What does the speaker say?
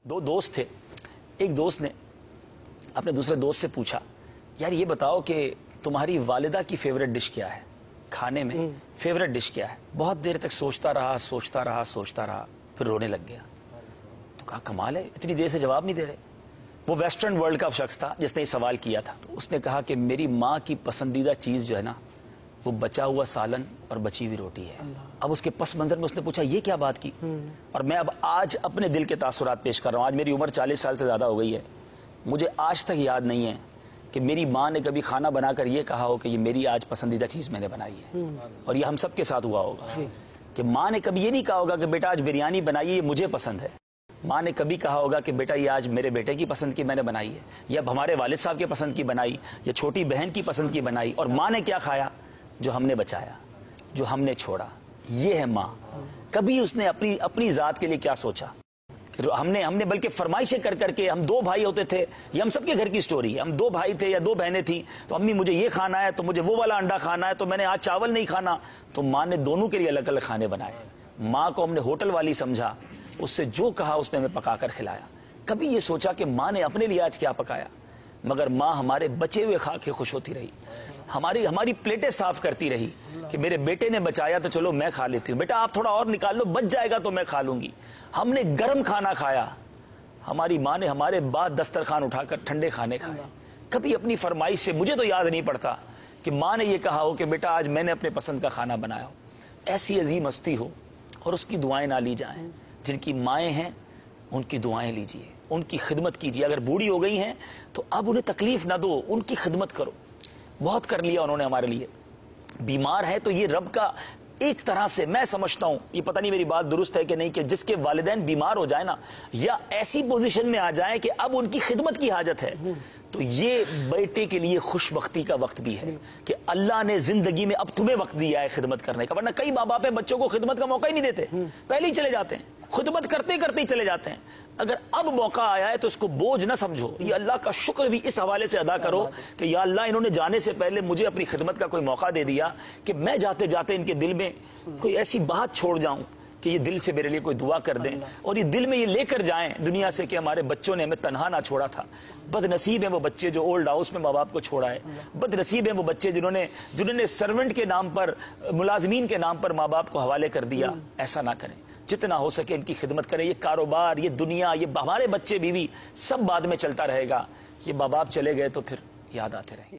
दो दोस्त थे। एक दोस्त ने अपने दूसरे दोस्त से पूछा, यार ये बताओ कि तुम्हारी वालिदा की फेवरेट डिश क्या है, खाने में फेवरेट डिश क्या है। बहुत देर तक सोचता रहा, फिर रोने लग गया। तो कहा कमाल है, इतनी देर से जवाब नहीं दे रहे। वो वेस्टर्न वर्ल्ड का शख्स था जिसने ये सवाल किया था। तो उसने कहा कि मेरी माँ की पसंदीदा चीज जो है ना, वो बचा हुआ सालन और बची हुई रोटी है। अब उसके पस मंजर में उसने पूछा ये क्या बात की। और मैं अब आज अपने दिल के तासुरात पेश कर रहा हूँ। आज मेरी उम्र 40 साल से ज्यादा हो गई है। मुझे आज तक याद नहीं है कि मेरी माँ ने कभी खाना बनाकर ये कहा हो कि ये मेरी आज पसंदीदा चीज मैंने बनाई है। और ये हम सब के साथ हुआ होगा कि माँ ने कभी ये नहीं कहा होगा कि बेटा आज बिरयानी बनाइए, ये मुझे पसंद है। माँ ने कभी कहा होगा कि बेटा ये आज मेरे बेटे की पसंद की मैंने बनाई है, या हमारे वालिद साहब के पसंद की बनाई, या छोटी बहन की पसंद की बनाई। और माँ ने क्या खाया? जो हमने बचाया, जो हमने छोड़ा। ये है माँ। कभी उसने अपनी जात के लिए क्या सोचा? हमने बल्कि फरमाइशें कर करके, हम दो भाई होते थे, ये हम सबके घर की स्टोरी है। हम दो भाई थे या दो बहनें थी, तो अम्मी मुझे ये खाना है, तो मुझे वो वाला अंडा खाना है, तो मैंने आज चावल नहीं खाना। तो माँ ने दोनों के लिए अलग अलग खाने बनाए। माँ को हमने होटल वाली समझा, उससे जो कहा उसने हमें पकाकर खिलाया। कभी ये सोचा कि माँ ने अपने लिए आज क्या पकाया? मगर माँ हमारे बचे हुए खा के खुश होती रही, हमारी प्लेटें साफ करती रही कि मेरे बेटे ने बचाया तो चलो मैं खा लेती हूँ, बेटा आप थोड़ा और निकाल लो, बच जाएगा तो मैं खा लूंगी। हमने गर्म खाना खाया, हमारी माँ ने हमारे बाद दस्तरखान उठाकर ठंडे खाने खाए। कभी अपनी फरमाइश से, मुझे तो याद नहीं पड़ता कि माँ ने यह कहा हो कि बेटा आज मैंने अपने पसंद का खाना बनाया हो। ऐसी अजीम हस्ती हो और उसकी दुआएं ना ली जाएं। जिनकी माएँ हैं उनकी दुआएं लीजिए, उनकी खिदमत कीजिए। अगर बूढ़ी हो गई हैं तो अब उन्हें तकलीफ ना दो, उनकी खिदमत करो। बहुत कर लिया उन्होंने हमारे लिए। बीमार है तो ये रब का एक तरह से, मैं समझता हूं, ये पता नहीं मेरी बात दुरुस्त है कि नहीं, कि जिसके वालिदैन बीमार हो जाए ना, या ऐसी पोजीशन में आ जाए कि अब उनकी खिदमत की हाजत है, तो ये बेटे के लिए खुशबख्ती का वक्त भी है कि अल्लाह ने जिंदगी में अब तुम्हें वक्त दिया है खिदमत करने का। वरना कई माँ बाप बच्चों को खिदमत का मौका ही नहीं देते, पहले ही चले जाते हैं, खुदमत करते करते ही चले जाते हैं। अगर अब मौका आया है तो इसको बोझ ना समझो, ये अल्लाह का शुक्र भी इस हवाले से अदा करो कि या अल्लाह इन्होंने जाने से पहले मुझे अपनी खिदमत का कोई मौका दे दिया कि मैं जाते जाते इनके दिल में कोई ऐसी बात छोड़ जाऊं कि ये दिल से मेरे लिए कोई दुआ कर दें, और ये दिल में ये लेकर जाएं दुनिया से कि हमारे बच्चों ने हमें तन्हा ना छोड़ा था। बदनसीब है वो बच्चे जो ओल्ड हाउस में माँ बाप को छोड़ा है। बदनसीब है वो बच्चे जिन्होंने सर्वेंट के नाम पर, मुलाजमीन के नाम पर माँ बाप को हवाले कर दिया। ऐसा ना करें, जितना हो सके इनकी खिदमत करें। ये कारोबार, ये दुनिया, ये हमारे बच्चे बीवी सब बाद में चलता रहेगा। ये माँ बाप चले गए तो फिर याद आते रहे।